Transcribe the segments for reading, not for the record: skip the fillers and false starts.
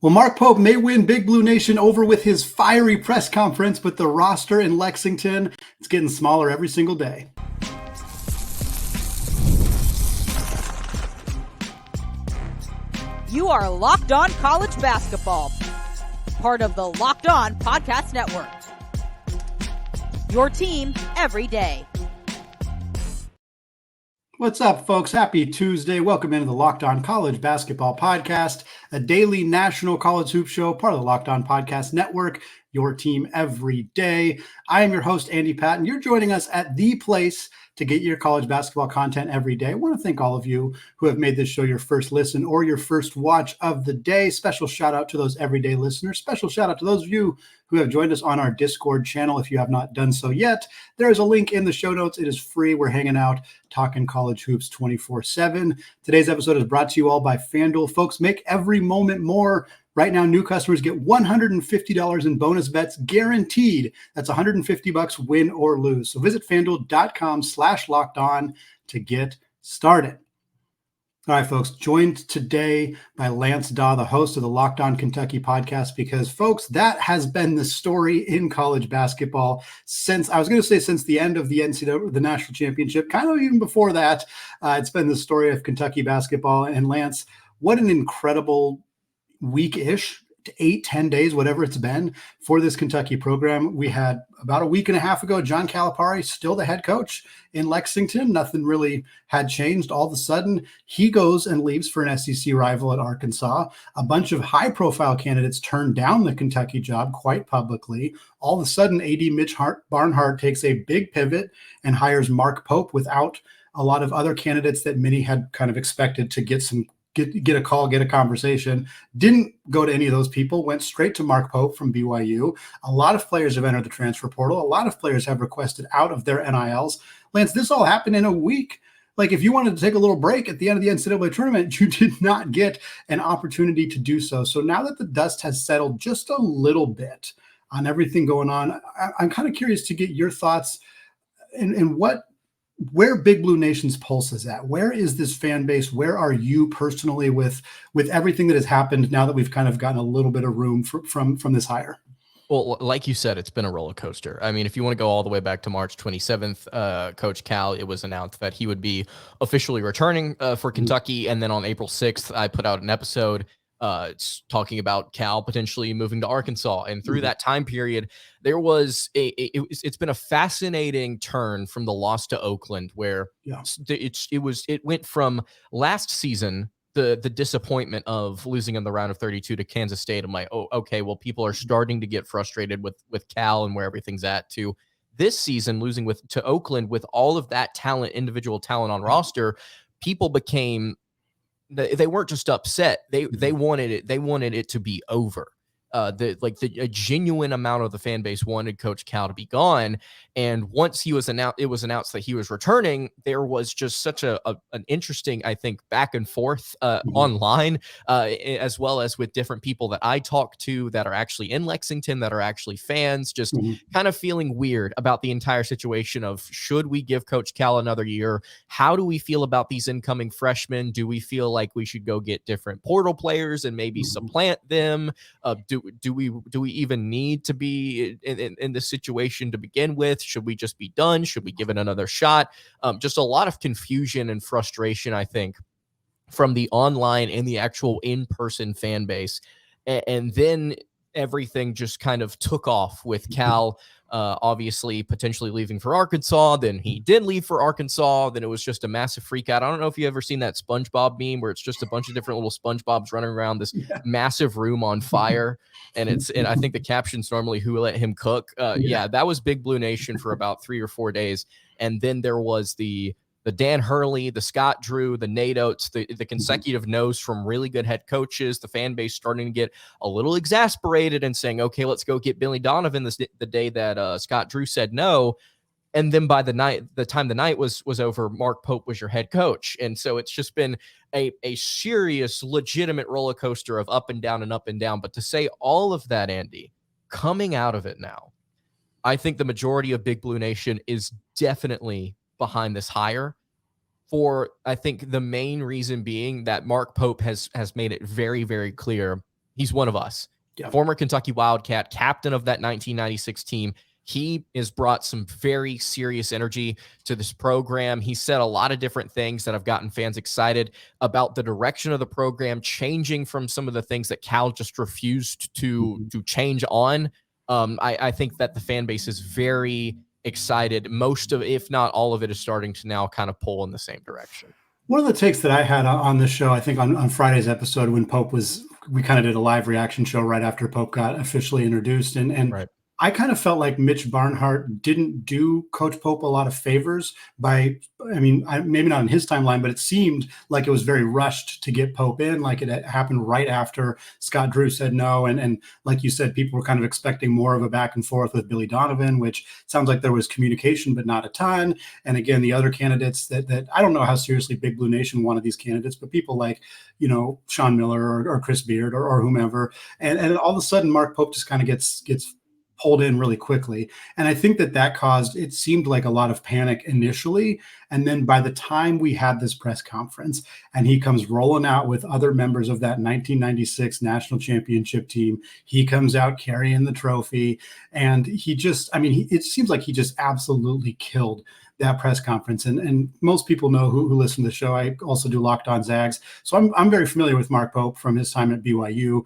Well, Mark Pope may win Big Blue Nation over with his fiery press conference, but the roster in Lexington, it's getting smaller every single day. You are Locked On College Basketball, part of the Locked On Podcast Network. Your team every day. What's up, folks? Happy Tuesday. Welcome into the Locked On College Basketball Podcast, a daily national college hoop show, part of the Locked On Podcast Network, your team every day. I am your host, Andy Patton. You're joining us at the place to get your college basketball content every day. I want to thank all of you who have made this show your first listen or your first watch of the day. Special shout out to those everyday listeners. Special shout out to those of you who have joined us on our Discord channel. If you have not done so yet, there is a link in the show notes. It is free. We're hanging out, talking college hoops 24/7. Today's episode is brought to you all by FanDuel. Folks, make every moment more. Right now, new customers get $150 in bonus bets guaranteed. That's $150 win or lose. So visit FanDuel.com/lockedon to get started. All right, folks, joined today by Lance Daw, the host of the Locked On Kentucky podcast, because, folks, that has been the story in college basketball since the end of the NCAA, the national championship, kind of even before that. It's been the story of Kentucky basketball. And Lance, what an incredible week-ish, 8-10 days, whatever it's been for this Kentucky program. We had about a week and a half ago, John Calipari, still the head coach in Lexington. Nothing really had changed. All of a sudden, he goes and leaves for an SEC rival at Arkansas. A bunch of high-profile candidates turned down the Kentucky job quite publicly. All of a sudden, AD Mitch Barnhart takes a big pivot and hires Mark Pope without a lot of other candidates that many had kind of expected to get a call, get a conversation. Didn't go to any of those people, went straight to Mark Pope from BYU. A lot of players have entered the transfer portal. A lot of players have requested out of their NILs. Lance, this all happened in a week. Like, if you wanted to take a little break at the end of the NCAA tournament, you did not get an opportunity to do so. So now that the dust has settled just a little bit on everything going on, I'm kind of curious to get your thoughts and where Big Blue Nation's pulse is at. Where is this fan base? Where are you personally with everything that has happened now that we've kind of gotten a little bit of room from this hire? Well, like you said, it's been a roller coaster. I mean, if you want to go all the way back to March 27th, Coach Cal, it was announced that he would be officially returning for Kentucky. And then on April 6th, I put out an episode talking about Cal potentially moving to Arkansas. And through that time period, there was it's been a fascinating turn from the loss to Oakland, where it went from last season, the disappointment of losing in the round of 32 to Kansas State. I'm like, oh, okay, well, people are starting to get frustrated with Cal and where everything's at, to this season losing to Oakland with all of that talent, individual talent on roster. People became, they weren't just upset. They wanted it. They wanted it to be over. A genuine amount of the fan base wanted Coach Cal to be gone. And once it was announced that he was returning, there was just such an interesting, I think, back and forth online, as well as with different people that I talk to that are actually in Lexington, that are actually fans, just kind of feeling weird about the entire situation of, should we give Coach Cal another year? How do we feel about these incoming freshmen? Do we feel like we should go get different portal players and maybe supplant them? Do we even need to be in this situation to begin with? Should we just be done? Should we give it another shot? Just a lot of confusion and frustration, I think, from the online and the actual in-person fan base. And then everything just kind of took off with Cal obviously potentially leaving for Arkansas. Then he did leave for Arkansas. Then it was just a massive freak out. I don't know if you ever seen that SpongeBob meme where it's just a bunch of different little SpongeBobs running around this massive room on fire. And I think the caption's normally "Who let him cook?" That was Big Blue Nation for about 3 or 4 days. And then there was the Dan Hurley, the Scott Drew, the Nate Oates, the consecutive no's from really good head coaches. The fan base starting to get a little exasperated and saying, okay, let's go get Billy Donovan the day that Scott Drew said no. And then by the time the night was over, Mark Pope was your head coach. And so it's just been a serious, legitimate roller coaster of up and down and up and down. But to say all of that, Andy, coming out of it now, I think the majority of Big Blue Nation is definitely behind this hire, for I think the main reason being that Mark Pope has made it very, very clear He's one of us. Yep. Former Kentucky Wildcat, captain of that 1996 team. He has brought some very serious energy to this program. He said a lot of different things that have gotten fans excited about the direction of the program, changing from some of the things that Cal just refused to change on. I think that the fan base is very excited. Most of, if not all of it, is starting to now kind of pull in the same direction. One of the takes that I had on the show, I think on Friday's episode when Pope we kind of did a live reaction show right after Pope got officially introduced. And right. I kind of felt like Mitch Barnhart didn't do Coach Pope a lot of favors maybe not in his timeline, but it seemed like it was very rushed to get Pope in, like it happened right after Scott Drew said no. And like you said, people were kind of expecting more of a back and forth with Billy Donovan, which sounds like there was communication, but not a ton. And again, the other candidates that I don't know how seriously Big Blue Nation wanted these candidates, but people like, Sean Miller or Chris Beard or whomever. And all of a sudden, Mark Pope just kind of gets pulled in really quickly. And I think that caused, it seemed like a lot of panic initially. And then by the time we had this press conference and he comes rolling out with other members of that 1996 national championship team, he comes out carrying the trophy. And it seems like he just absolutely killed that press conference. And most people know who listen to the show. I also do Locked On Zags. So I'm very familiar with Mark Pope from his time at BYU.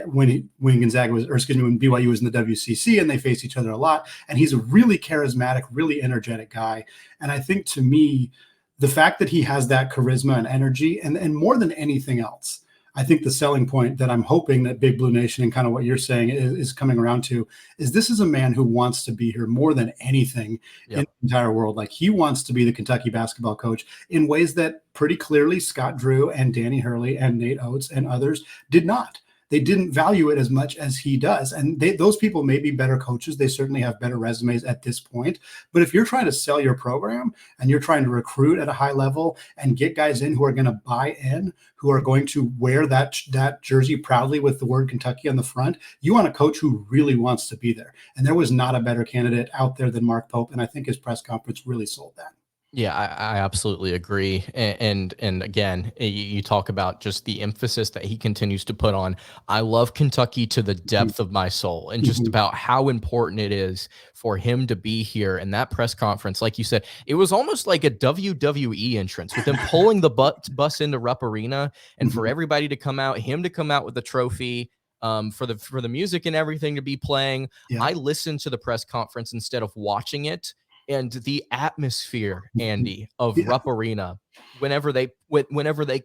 When BYU was in the WCC and they faced each other a lot. And he's a really charismatic, really energetic guy. And I think to me, the fact that he has that charisma and energy and more than anything else, I think the selling point that I'm hoping that Big Blue Nation and kind of what you're saying is coming around to is this is a man who wants to be here more than anything in the entire world. Like he wants to be the Kentucky basketball coach in ways that pretty clearly Scott Drew and Danny Hurley and Nate Oates and others did not. They didn't value it as much as he does. And those people may be better coaches. They certainly have better resumes at this point. But if you're trying to sell your program and you're trying to recruit at a high level and get guys in who are going to buy in, who are going to wear that jersey proudly with the word Kentucky on the front, you want a coach who really wants to be there. And there was not a better candidate out there than Mark Pope. And I think his press conference really sold that. Yeah, I absolutely agree. And again, you talk about just the emphasis that he continues to put on. I love Kentucky to the depth of my soul and just about how important it is for him to be here. And that press conference, like you said, it was almost like a WWE entrance with him pulling the bus into Rupp Arena and for everybody to come out, him to come out with the trophy. For the music and everything to be playing. Yeah. I listened to the press conference instead of watching it. And the atmosphere, Andy, of Rupp Arena, whenever they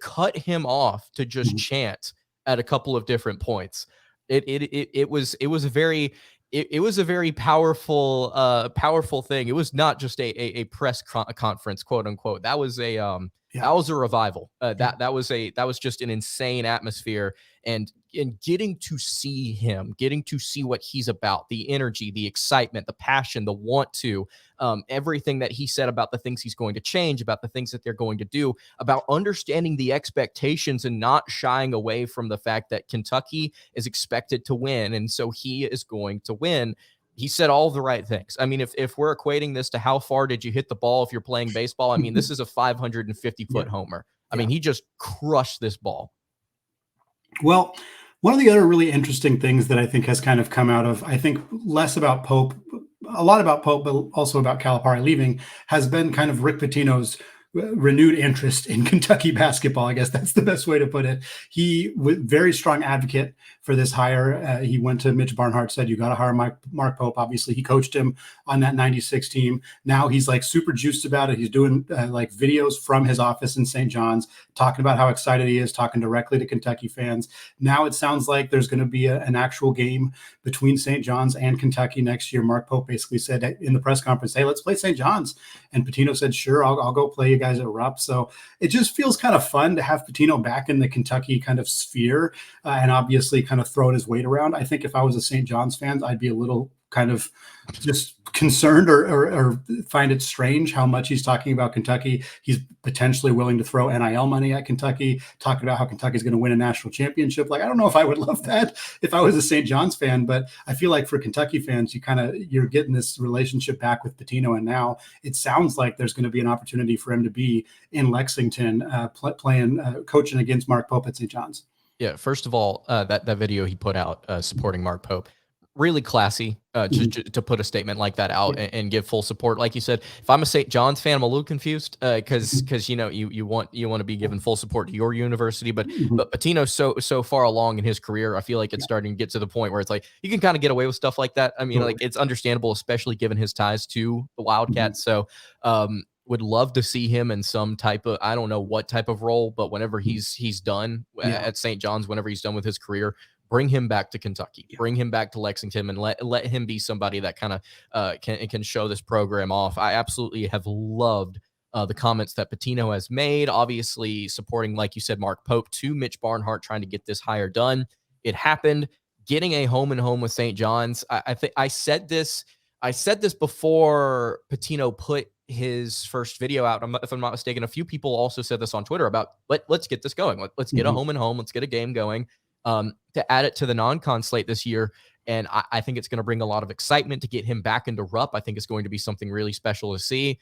cut him off to just chant at a couple of different points, it was a very powerful thing. It was not just a press conference, quote unquote. That was a revival. That was just an insane atmosphere. And getting to see him, getting to see what he's about, the energy, the excitement, the passion, the want to, everything that he said about the things he's going to change, about the things that they're going to do, about understanding the expectations and not shying away from the fact that Kentucky is expected to win. And so he is going to win. He said all the right things. I mean, if we're equating this to how far did you hit the ball if you're playing baseball, I mean, this is a 550-foot homer. I mean, he just crushed this ball. Well, one of the other really interesting things that I think has kind of come out of, I think less about Pope, a lot about Pope, but also about Calipari leaving, has been kind of Rick Pitino's renewed interest in Kentucky basketball. I guess that's the best way to put it. He was very strong advocate for this hire. He went to Mitch Barnhart, said, you got to hire Mark Pope. Obviously, he coached him on that 96 team. Now he's like super juiced about it. He's doing like videos from his office in St. John's, talking about how excited he is, talking directly to Kentucky fans. Now it sounds like there's going to be an actual game between St. John's and Kentucky next year. Mark Pope basically said in the press conference, hey, let's play St. John's. And Pitino said, sure, I'll go play you guys at Rupp. So it just feels kind of fun to have Pitino back in the Kentucky kind of sphere and obviously kind of throwing his weight around. I think if I was a St. John's fan, I'd be a little kind of just concerned or find it strange how much he's talking about Kentucky. He's potentially willing to throw NIL money at Kentucky, talking about how Kentucky's going to win a national championship. Like, I don't know if I would love that if I was a St. John's fan, but I feel like for Kentucky fans, you're getting this relationship back with Pitino. And now it sounds like there's going to be an opportunity for him to be in Lexington, coaching against Mark Pope at St. John's. Yeah, first of all, that video he put out supporting Mark Pope, really classy to put a statement like that out and give full support. Like you said, if I'm a St. John's fan, I'm a little confused because you want to be given full support to your university, but Pitino's so far along in his career, I feel like it's starting to get to the point where it's like you can kind of get away with stuff like that. I mean, like it's understandable, especially given his ties to the Wildcats. So would love to see him in some type of, I don't know what type of role, but whenever he's done at St. John's, whenever he's done with his career, bring him back to Kentucky, bring him back to Lexington, and let him be somebody that kind of can show this program off. I absolutely have loved the comments that Pitino has made, obviously supporting, like you said, Mark Pope to Mitch Barnhart, trying to get this hire done. It happened. Getting a home and home with St. John's. I think I said this before Pitino put his first video out. If I'm not mistaken, a few people also said this on Twitter about let's get this going. Let's get a home and home. Let's get a game going. To add it to the non-con slate this year. And I think it's going to bring a lot of excitement to get him back into Rupp. I think it's going to be something really special to see.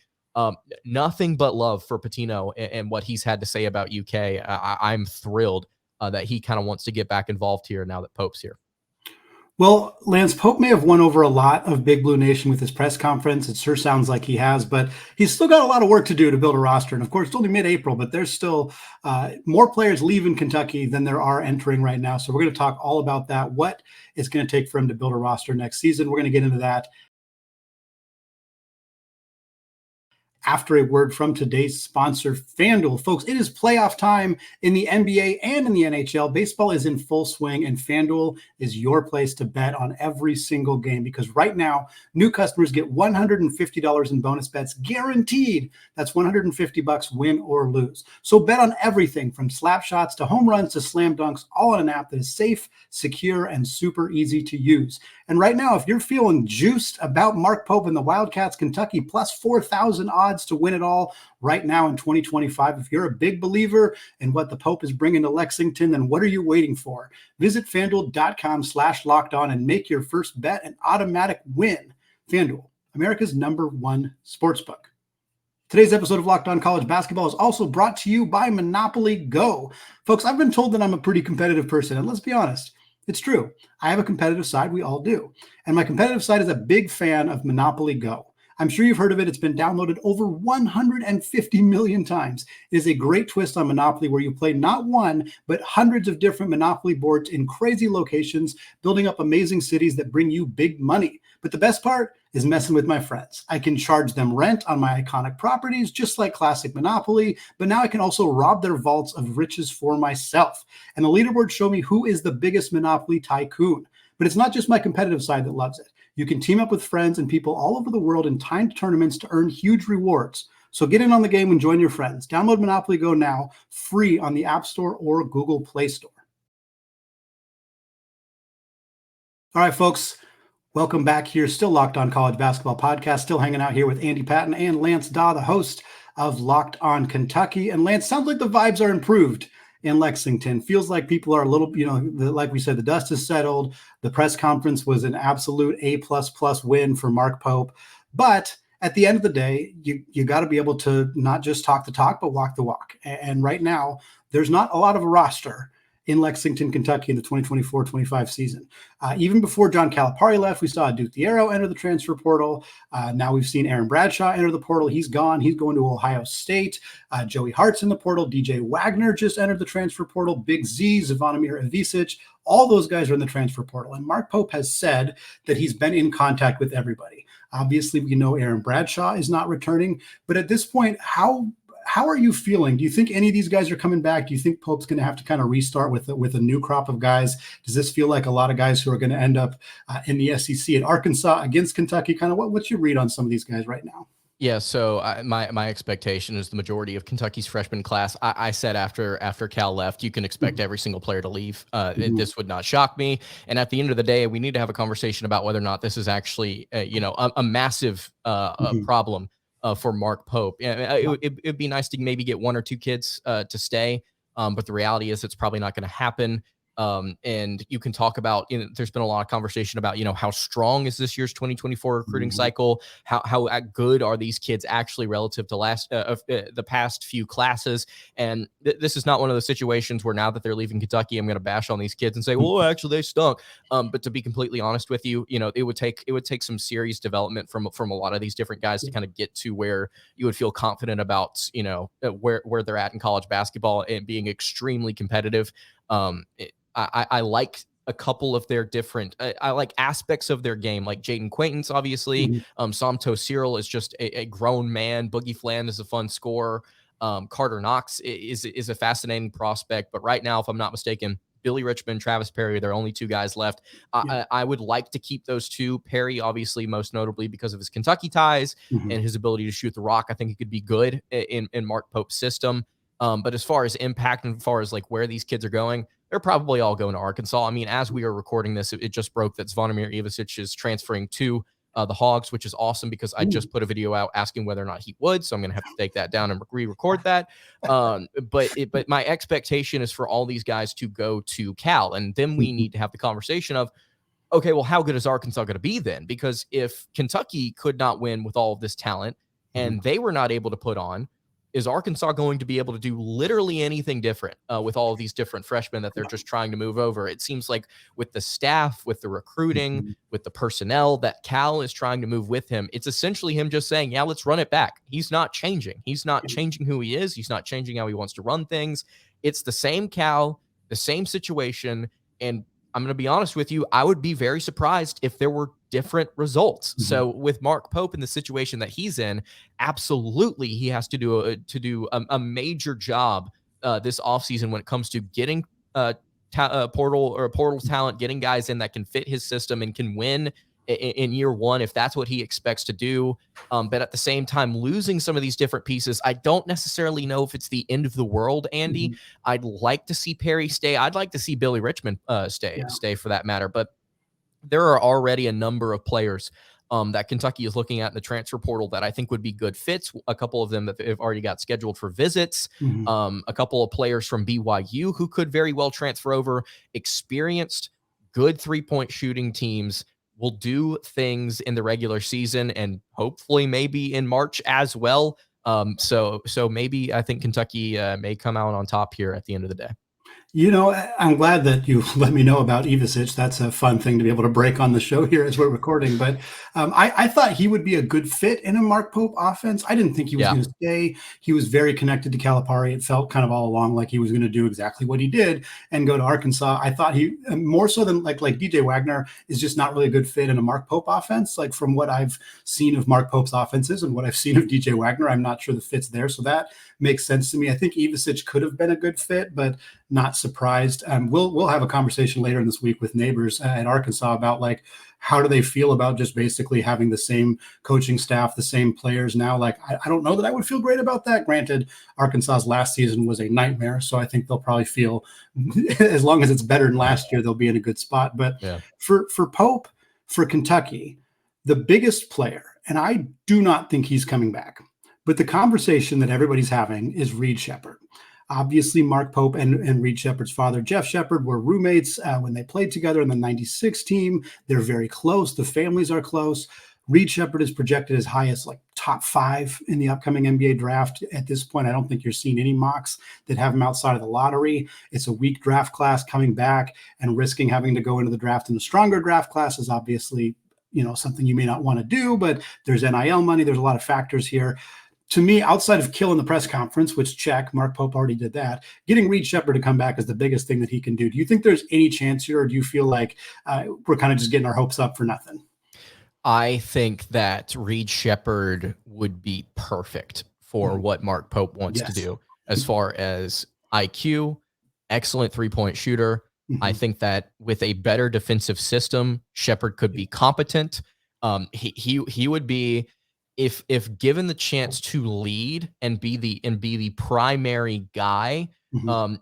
Nothing but love for Pitino and what he's had to say about UK. I'm thrilled that he kind of wants to get back involved here now that Pope's here. Well, Lance, Pope may have won over a lot of Big Blue Nation with his press conference. It sure sounds like he has, but he's still got a lot of work to do to build a roster. And of course, it's only mid-April, but there's still more players leaving Kentucky than there are entering right now. So we're going to talk all about that, what it's going to take for him to build a roster next season. We're going to get into that after a word from today's sponsor, FanDuel. Folks, it is playoff time in the NBA and in the NHL. Baseball is in full swing, and FanDuel is your place to bet on every single game because right now, new customers get $150 in bonus bets guaranteed. That's $150 win or lose. So bet on everything from slap shots to home runs to slam dunks, all on an app that is safe, secure, and super easy to use. And right now, if you're feeling juiced about Mark Pope and the Wildcats, Kentucky, plus 4,000 odds to win it all right now in 2025. If you're a big believer in what the Pope is bringing to Lexington, then what are you waiting for? Visit FanDuel.com/lockedon and make your first bet an automatic win. FanDuel, America's #1 sportsbook. Today's episode of Locked On College Basketball is also brought to you by Monopoly Go. Folks, I've been told that I'm a pretty competitive person, and let's be honest, it's true. I have a competitive side. We all do. And my competitive side is a big fan of Monopoly Go. I'm sure you've heard of it. It's been downloaded over 150 million times. It is a great twist on Monopoly where you play not one, but hundreds of different Monopoly boards in crazy locations, building up amazing cities that bring you big money. But the best part is messing with my friends. I can charge them rent on my iconic properties, just like classic Monopoly, but now I can also rob their vaults of riches for myself. And the leaderboards show me who is the biggest Monopoly tycoon. But it's not just my competitive side that loves it. You can team up with friends and people all over the world in timed tournaments to earn huge rewards. So get in on the game and join your friends. Download Monopoly Go now, free on the App Store or Google Play Store. All right, folks. Welcome back here. Still Locked On College Basketball Podcast. Still hanging out here with Andy Patton and Lance Daw, the host of Locked On Kentucky. And Lance, sounds like the vibes are improved in Lexington. Feels like people are a little, like we said, the dust is settled. The press conference was an absolute A++ win for Mark Pope. But at the end of the day, you got to be able to not just talk the talk, but walk the walk. And right now, there's not a lot of a roster in Lexington, Kentucky in the 2024-25 season. Even before John Calipari left, we saw Duke Thiero enter the transfer portal. Now we've seen Aaron Bradshaw enter the portal. He's gone. He's going to Ohio State. Joey Hart's in the portal. DJ Wagner just entered the transfer portal. Big Z, Zvonimir, Ivisic, all those guys are in the transfer portal. And Mark Pope has said that he's been in contact with everybody. Obviously, we know Aaron Bradshaw is not returning. But at this point, how are you feeling? Do you think any of these guys are coming back? Do you think Pope's going to have to kind of restart with a new crop of guys? Does this feel like a lot of guys who are going to end up in the SEC at Arkansas against Kentucky? Kind of what's your read on some of these guys right now? Yeah, so my expectation is the majority of Kentucky's freshman class. I said after Cal left, you can expect every single player to leave. This would not shock me. And at the end of the day, we need to have a conversation about whether or not this is actually a massive problem for Mark Pope. It'd be nice to maybe get one or two kids to stay, but the reality is it's probably not going to happen. And you can talk about, there's been a lot of conversation about, how strong is this year's 2024 recruiting cycle? How good are these kids actually relative to the past few classes? And this is not one of those situations where now that they're leaving Kentucky, I'm going to bash on these kids and say, well, actually they stunk. But to be completely honest with you, it would take some serious development from a lot of these different guys to kind of get to where you would feel confident about, where they're at in college basketball and being extremely competitive. I like a couple of their different, I like aspects of their game, like Jaden Quaintance, obviously. Somto Cyril is just a grown man. Boogie Flan is a fun scorer. Carter Knox is a fascinating prospect. But right now, if I'm not mistaken, Billy Richmond, Travis Perry are their only two guys left. I would like to keep those two. Perry, obviously, most notably because of his Kentucky ties and his ability to shoot the rock. I think he could be good in Mark Pope's system. But as far as impact and as far as like where these kids are going, they're probably all going to Arkansas. I mean, as we are recording this, it just broke that Zvonimir Ivisic is transferring to the Hogs, which is awesome because I just put a video out asking whether or not he would. So I'm going to have to take that down and re-record that. But my expectation is for all these guys to go to Cal. And then we need to have the conversation of, okay, well, how good is Arkansas going to be then? Because if Kentucky could not win with all of this talent and they were not able to put on, is Arkansas going to be able to do literally anything different with all of these different freshmen that they're just trying to move over? It seems like with the staff, with the recruiting, with the personnel that Cal is trying to move with him, it's essentially him just saying, yeah, let's run it back. He's not changing. He's not changing who he is. He's not changing how he wants to run things. It's the same Cal, the same situation. And I'm going to be honest with you, I would be very surprised if there were different results. So with Mark Pope in the situation that he's in, absolutely he has to do a major job this offseason when it comes to getting portal talent, getting guys in that can fit his system and can win in year one, if that's what he expects to do. But at the same time, losing some of these different pieces, I don't necessarily know if it's the end of the world, Andy. I'd like to see Perry stay. I'd like to see Billy Richmond stay for that matter. But there are already a number of players that Kentucky is looking at in the transfer portal that I think would be good fits. A couple of them that have already got scheduled for visits. A couple of players from BYU who could very well transfer over. Experienced, good three-point shooting teams will do things in the regular season and hopefully maybe in March as well. So maybe I think Kentucky may come out on top here at the end of the day. I'm glad that you let me know about Ivisic. That's a fun thing to be able to break on the show here as we're recording. But I thought he would be a good fit in a Mark Pope offense. I didn't think he was going to stay. He was very connected to Calipari. It felt kind of all along like he was going to do exactly what he did and go to Arkansas. I thought he, more so than like DJ Wagner, is just not really a good fit in a Mark Pope offense. Like from what I've seen of Mark Pope's offenses and what I've seen of DJ Wagner, I'm not sure the fit's there. So that makes sense to me. I think Ivisic could have been a good fit, but not surprised. We'll have a conversation later in this week with neighbors at Arkansas about like how do they feel about just basically having the same coaching staff, the same players now. Like I don't know that I would feel great about that. Granted, Arkansas's last season was a nightmare, so I think they'll probably feel as long as it's better than last year, they'll be in a good spot. But for Pope, for Kentucky, the biggest player, and I do not think he's coming back, but the conversation that everybody's having is Reed Sheppard. Obviously, Mark Pope and Reed Sheppard's father, Jeff Sheppard, were roommates when they played together in the 96 team. They're very close. The families are close. Reed Sheppard is projected as high as like top 5 in the upcoming NBA draft. At this point, I don't think you're seeing any mocks that have him outside of the lottery. It's a weak draft class coming back, and risking having to go into the draft in a stronger draft class is obviously, something you may not want to do, but there's NIL money. There's a lot of factors here. To me, outside of killing the press conference, which check, Mark Pope already did that, getting Reed Sheppard to come back is the biggest thing that he can do. Do you think there's any chance here, or do you feel like we're kind of just getting our hopes up for nothing? I think that Reed Sheppard would be perfect for what Mark Pope wants to do as far as IQ, excellent three-point shooter. I think that with a better defensive system, Sheppard could be competent. He would be, if given the chance to lead and be the primary guy,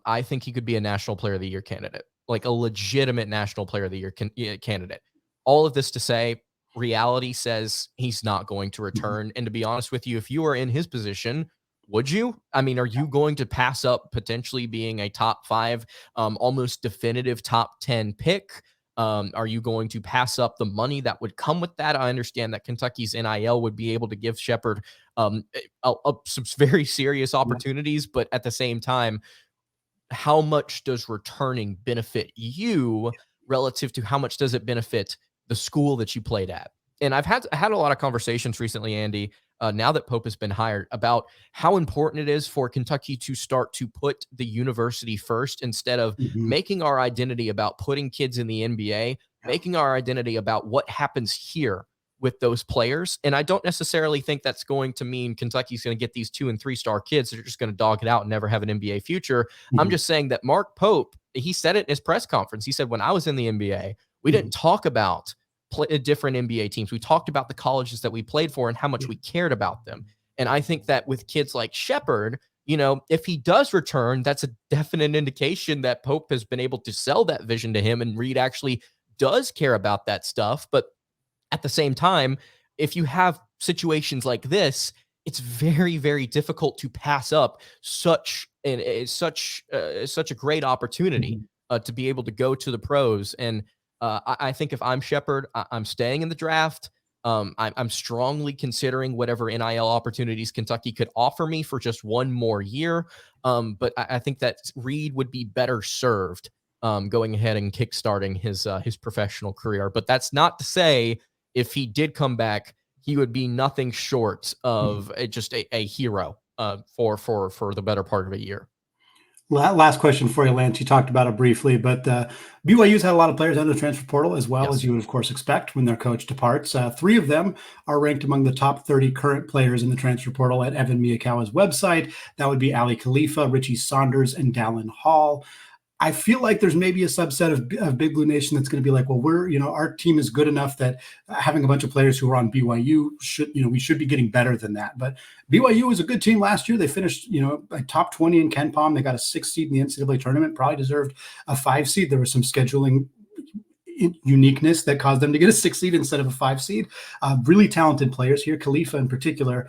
I think he could be a National Player of the Year candidate, like a legitimate National Player of the Year candidate. All of this to say, reality says he's not going to return. And to be honest with you, if you are in his position, Would you? I mean, are you going to pass up potentially being a top 5, almost definitive top 10 pick? Are you going to pass up the money that would come with that? I understand that Kentucky's NIL would be able to give Sheppard some very serious opportunities, but at the same time, how much does returning benefit you relative to how much does it benefit the school that you played at? And I've had a lot of conversations recently, Andy, now that Pope has been hired, about how important it is for Kentucky to start to put the university first instead of making our identity about putting kids in the NBA, making our identity about what happens here with those players. And I don't necessarily think that's going to mean Kentucky's going to get these 2 and 3 star kids that are just going to dog it out and never have an NBA future. I'm just saying that Mark Pope, he said it in his press conference. He said, when I was in the NBA, we didn't talk about different NBA teams. We talked about the colleges that we played for and how much we cared about them. And I think that with kids like Sheppard, if he does return, that's a definite indication that Pope has been able to sell that vision to him, and Reed actually does care about that stuff. But at the same time, if you have situations like this, it's very, very difficult to pass up such a great opportunity to be able to go to the pros. And I think if I'm Sheppard, I'm staying in the draft. I'm strongly considering whatever NIL opportunities Kentucky could offer me for just one more year. But I think that Reed would be better served going ahead and kickstarting his professional career. But that's not to say if he did come back, he would be nothing short of just a hero for the better part of a year. Last question for you, Lance. You talked about it briefly, but BYU's had a lot of players enter the transfer portal, as well as you would, of course, expect when their coach departs. 3 of them are ranked among the top 30 current players in the transfer portal at Evan Miyakawa's website. That would be Ali Khalifa, Richie Saunders, and Dallin Hall. I feel like there's maybe a subset of Big Blue Nation that's going to be like, well, our team is good enough that having a bunch of players who are on BYU we should be getting better than that. But BYU was a good team last year. They finished, a top 20 in KenPom. They got a 6th seed in the NCAA tournament, probably deserved a 5 seed. There was some scheduling uniqueness that caused them to get a 6 seed instead of a 5 seed. Really talented players here. Khalifa in particular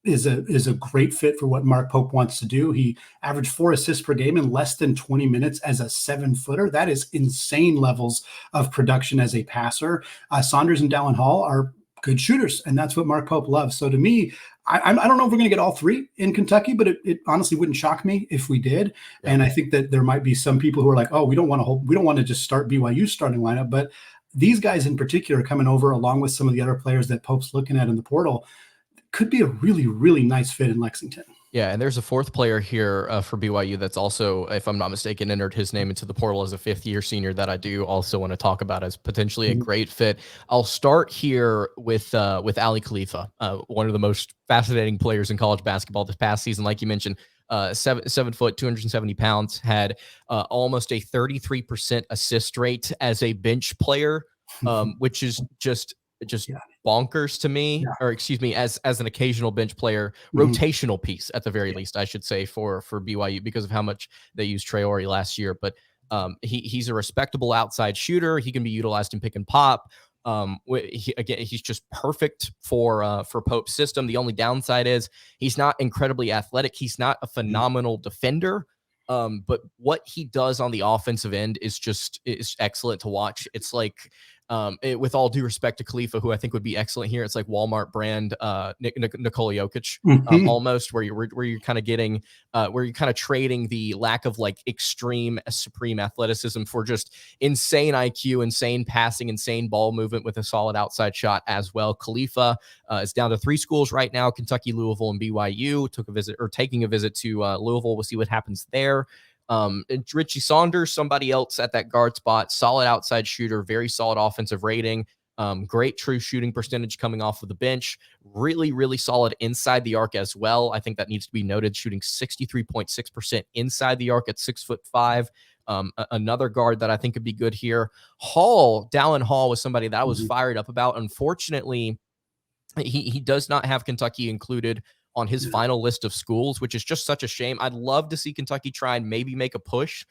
is a great fit for what Mark Pope wants to do. He averaged 4 assists per game in less than 20 minutes as a 7-footer. That is insane levels of production as a passer. Saunders and Dallin Hall are good shooters, and that's what Mark Pope loves. So to me, I don't know if we're going to get all 3 in Kentucky, but it honestly wouldn't shock me if we did. Yeah. And I think that there might be some people who are like, oh, we don't want to just start BYU starting lineup, but these guys in particular coming over along with some of the other players that Pope's looking at in the portal could be a really, really nice fit in Lexington. Yeah, and there's a 4th player here for BYU that's also, if I'm not mistaken, entered his name into the portal as a 5th-year senior that I do also want to talk about as potentially a great fit. I'll start here with Ali Khalifa, one of the most fascinating players in college basketball this past season. Like you mentioned, 7 foot, 270 pounds, had almost a 33% assist rate as a bench player, which is just bonkers to me, or excuse me, as an occasional bench player, rotational piece at the very least, I should say, for BYU, because of how much they used Traore last year. But he's a respectable outside shooter. He can be utilized in pick and pop. He's just perfect for Pope's system. The only downside is he's not incredibly athletic. He's not a phenomenal defender. But what he does on the offensive end is excellent to watch. It's like, with all due respect to Khalifa, who I think would be excellent here, it's like Walmart brand Nikola Jokic, almost, where you're kind of getting where you're kind of trading the lack of like extreme supreme athleticism for just insane IQ, insane passing, insane ball movement with a solid outside shot as well. Khalifa is down to 3 schools right now: Kentucky, Louisville, and BYU. Taking a visit to Louisville. We'll see what happens there. And Richie Saunders, somebody else at that guard spot, solid outside shooter, very solid offensive rating, great true shooting percentage coming off of the bench, really, really solid inside the arc as well. I think that needs to be noted, shooting 63.6% inside the arc at 6'5". Another guard that I think could be good here. Dallin Hall was somebody that I was fired up about. Unfortunately, he does not have Kentucky included on his final list of schools, which is just such a shame. I'd love to see Kentucky try and maybe make a push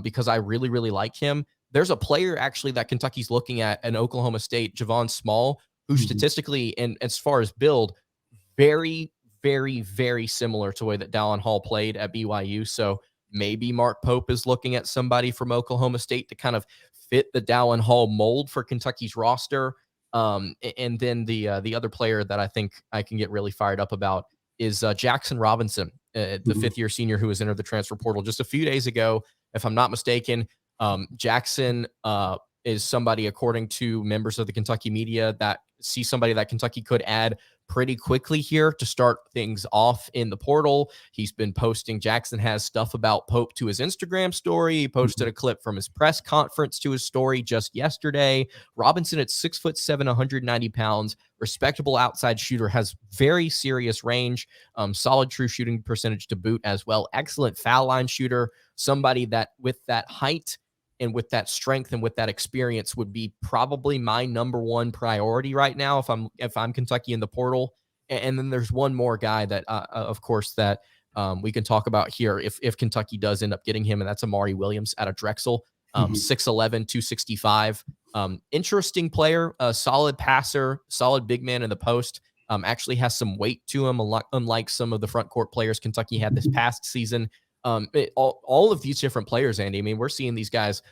because I really, really like him. There's a player actually that Kentucky's looking at in Oklahoma State, Javon Small, who statistically and as far as build, very, very, very similar to the way that Dallin Hall played at BYU. So maybe Mark Pope is looking at somebody from Oklahoma State to kind of fit the Dallin Hall mold for Kentucky's roster. And then the other player that I think I can get really fired up about is Jackson Robinson, the fifth-year senior who has entered the transfer portal just a few days ago, if I'm not mistaken. Jackson is somebody, according to members of the Kentucky media, that see somebody that Kentucky could add pretty quickly here to start things off in the portal. He's been posting. Jackson has stuff about Pope to his Instagram story. He posted a clip from his press conference to his story just yesterday. Robinson at 6'7", 190 pounds, respectable outside shooter, has very serious range, solid true shooting percentage to boot as well. Excellent foul line shooter, somebody that with that height and with that strength and with that experience would be probably my number one priority right now if I'm Kentucky in the portal. And then there's one more guy that, of course, that we can talk about here if Kentucky does end up getting him, and that's Amari Williams out of Drexel, 6'11", 265. Interesting player, a solid passer, solid big man in the post. Actually has some weight to him, unlike some of the front court players Kentucky had this past season. All of these different players, Andy. I mean, we're seeing these guys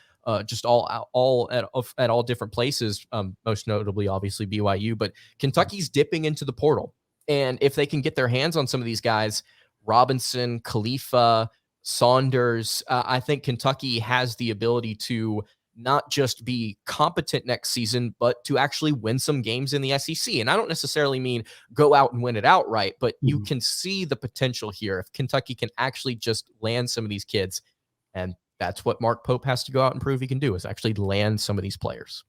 just all at all different places. Most notably, obviously BYU, but Kentucky's dipping into the portal, and if they can get their hands on some of these guys, Robinson, Khalifa, Saunders, I think Kentucky has the ability to not just be competent next season, but to actually win some games in the SEC. And I don't necessarily mean go out and win it outright, but you can see the potential here if Kentucky can actually just land some of these kids. And that's what Mark Pope has to go out and prove he can do, is actually land some of these players.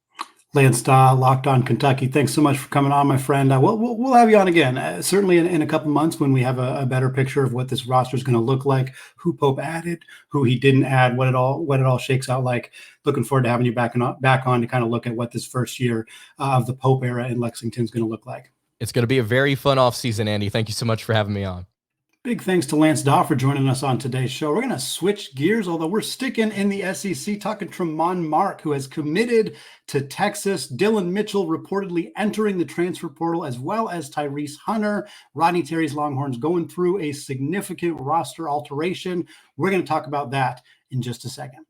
Lance Daw, Locked On Kentucky. Thanks so much for coming on, my friend. We'll have you on again, certainly in a couple months when we have a better picture of what this roster is going to look like, who Pope added, who he didn't add, what it all shakes out like. Looking forward to having you back on to kind of look at what this first year of the Pope era in Lexington is going to look like. It's going to be a very fun offseason, Andy. Thank you so much for having me on. Big thanks to Lance Daw for joining us on today's show. We're going to switch gears, although we're sticking in the SEC, talking Tremont Mark, who has committed to Texas. Dylan Mitchell reportedly entering the transfer portal, as well as Tyrese Hunter. Rodney Terry's Longhorns going through a significant roster alteration. We're going to talk about that in just a second.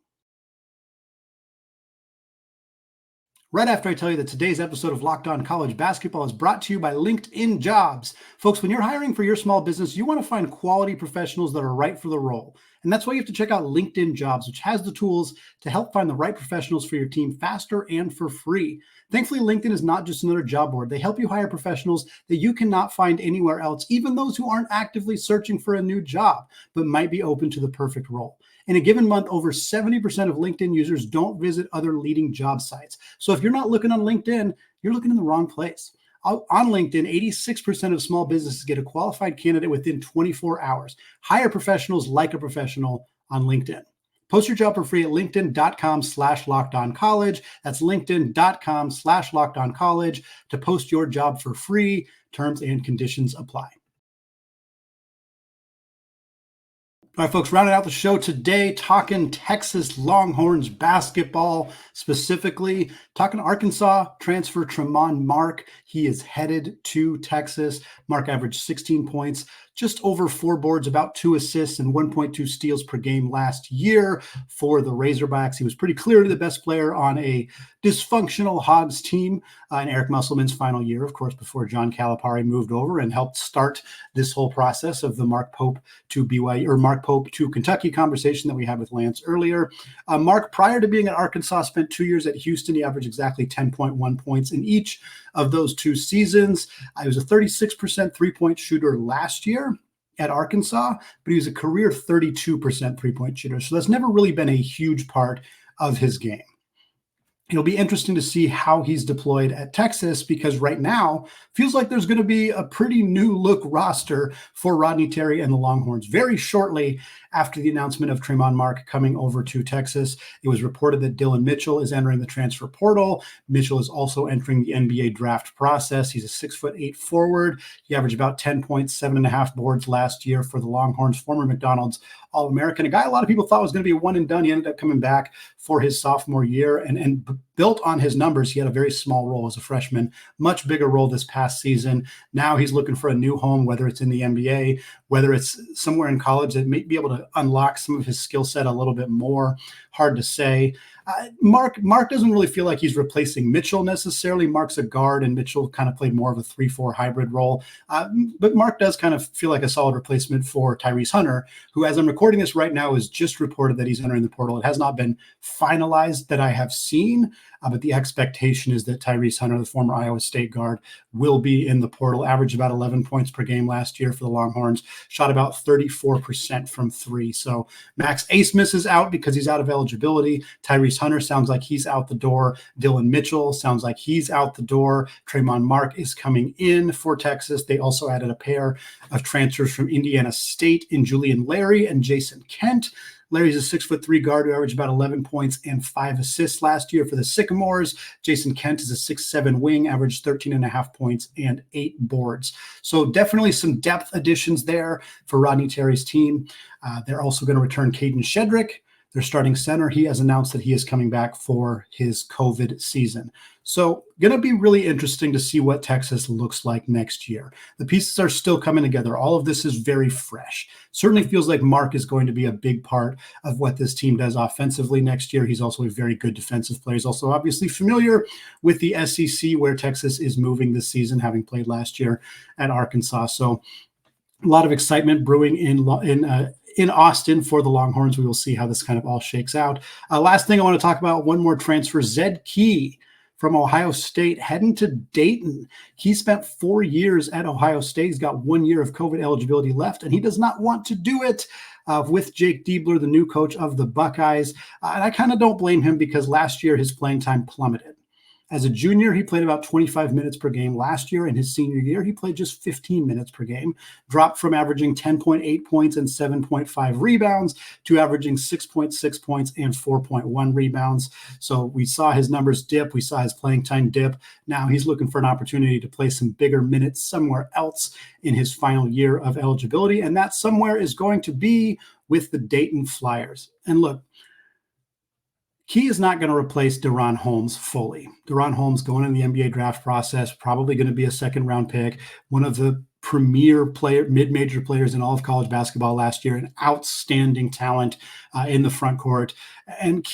Right after I tell you that today's episode of Locked On College Basketball is brought to you by LinkedIn Jobs. Folks, when you're hiring for your small business, you want to find quality professionals that are right for the role. And that's why you have to check out LinkedIn Jobs, which has the tools to help find the right professionals for your team faster and for free. Thankfully, LinkedIn is not just another job board. They help you hire professionals that you cannot find anywhere else, even those who aren't actively searching for a new job, but might be open to the perfect role. In a given month, over 70% of LinkedIn users don't visit other leading job sites. So if you're not looking on LinkedIn, you're looking in the wrong place. On LinkedIn, 86% of small businesses get a qualified candidate within 24 hours. Hire professionals like a professional on LinkedIn. Post your job for free at linkedin.com/lockedoncollege. That's linkedin.com/lockedoncollege to post your job for free. Terms and conditions apply. All right, folks, rounding out the show today, talking Texas Longhorns basketball, specifically talking Arkansas transfer Tremont Mark. He is headed to Texas. Mark averaged 16 points, just over 4 boards, about 2 assists, and 1.2 steals per game last year for the Razorbacks. He was pretty clearly the best player on a dysfunctional Hogs team in Eric Musselman's final year, of course, before John Calipari moved over and helped start this whole process of the Mark Pope to BYU or Mark Pope to Kentucky conversation that we had with Lance earlier. Mark, prior to being at Arkansas, spent 2 years at Houston. He averaged exactly 10.1 points in each of those 2 seasons. He was a 36% three-point shooter last year at Arkansas, but he was a career 32% three-point shooter. So that's never really been a huge part of his game. It'll be interesting to see how he's deployed at Texas, because right now feels like there's going to be a pretty new look roster for Rodney Terry and the Longhorns. Very shortly after the announcement of Tremont Mark coming over to Texas, it was reported that Dylan Mitchell is entering the transfer portal. Mitchell is also entering the NBA draft process. He's a 6'8" forward. He averaged about 10 points, 7.5 boards last year for the Longhorns, former McDonald's All-American, a guy a lot of people thought was going to be a one and done. He ended up coming back for his sophomore year and built on his numbers. He had a very small role as a freshman, much bigger role this past season. Now he's looking for a new home, whether it's in the NBA, whether it's somewhere in college that may be able to unlock some of his skill set a little bit more. Hard to say. Mark doesn't really feel like he's replacing Mitchell necessarily. Mark's a guard, and Mitchell kind of played more of a 3-4 hybrid role. But Mark does kind of feel like a solid replacement for Tyrese Hunter, who, as I'm recording this right now, is just reported that he's entering the portal. It has not been finalized that I have seen, but the expectation is that Tyrese Hunter, the former Iowa State guard, will be in the portal. Averaged about 11 points per game last year for the Longhorns. Shot about 34% from three. So Max Asmus is out because he's out of eligibility. Tyrese Hunter sounds like he's out the door. Dylan Mitchell sounds like he's out the door. Tremont Mark is coming in for Texas. They also added a pair of transfers from Indiana State in Julian Larry and Jason Kent. Larry's a 6'3" guard who averaged about 11 points and 5 assists last year for the Sycamores. Jason Kent is a 6'7" wing, averaged 13.5 points and 8 boards. So definitely some depth additions there for Rodney Terry's team. They're also going to return Caden Shedrick, their starting center. He has announced that he is coming back for his COVID season. So going to be really interesting to see what Texas looks like next year. The pieces are still coming together. All of this is very fresh. Certainly feels like Mark is going to be a big part of what this team does offensively next year. He's also a very good defensive player. He's also obviously familiar with the SEC, where Texas is moving this season, having played last year at Arkansas. So a lot of excitement brewing in Austin for the Longhorns. We will see how this kind of all shakes out. Last thing I want to talk about, one more transfer, Zed Key from Ohio State heading to Dayton. He spent 4 years at Ohio State. He's got 1 year of COVID eligibility left, and he does not want to do it with Jake Diebler, the new coach of the Buckeyes. And I kind of don't blame him, because last year his playing time plummeted. As a junior, he played about 25 minutes per game. Last year, in his senior year, he played just 15 minutes per game, dropped from averaging 10.8 points and 7.5 rebounds to averaging 6.6 points and 4.1 rebounds. So we saw his numbers dip. We saw his playing time dip. Now he's looking for an opportunity to play some bigger minutes somewhere else in his final year of eligibility. And that somewhere is going to be with the Dayton Flyers. And look, Key is not going to replace DaRon Holmes fully. DaRon Holmes going in the NBA draft process, probably going to be a second-round pick, one of the premier mid-major players in all of college basketball last year, an outstanding talent in the front court. And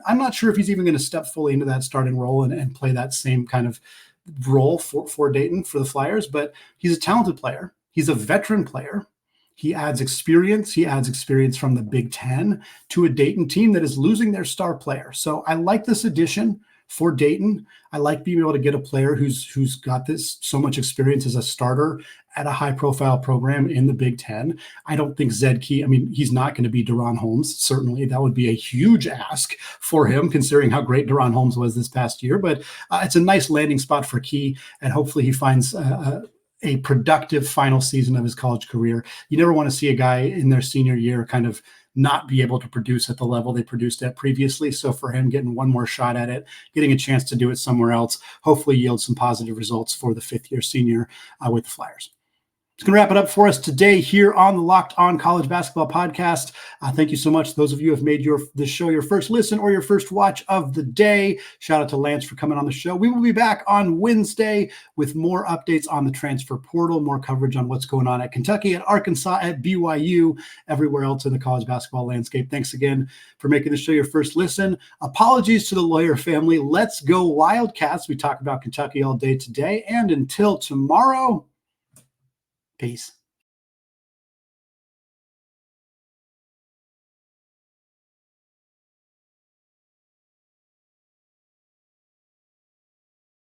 I'm not sure if he's even going to step fully into that starting role and play that same kind of role for Dayton, for the Flyers, but he's a talented player. He's a veteran player. He adds experience. He adds experience from the Big Ten to a Dayton team that is losing their star player. So I like this addition for Dayton. I like being able to get a player who's got this so much experience as a starter at a high-profile program in the Big Ten. I don't think Zed Key, he's not going to be DaRon Holmes. Certainly, that would be a huge ask for him, considering how great DaRon Holmes was this past year. But it's a nice landing spot for Key, and hopefully he finds a productive final season of his college career. You never want to see a guy in their senior year kind of not be able to produce at the level they produced at previously. So for him, getting one more shot at it, getting a chance to do it somewhere else, hopefully yield some positive results for the fifth-year senior with the Flyers. It's going to wrap it up for us today here on the Locked On College Basketball Podcast. Thank you so much. Those of you who have made this show your first listen or your first watch of the day. Shout out to Lance for coming on the show. We will be back on Wednesday with more updates on the transfer portal, more coverage on what's going on at Kentucky, at Arkansas, at BYU, everywhere else in the college basketball landscape. Thanks again for making the show your first listen. Apologies to the Lawyer family. Let's go Wildcats. We talk about Kentucky all day today. And until tomorrow, peace.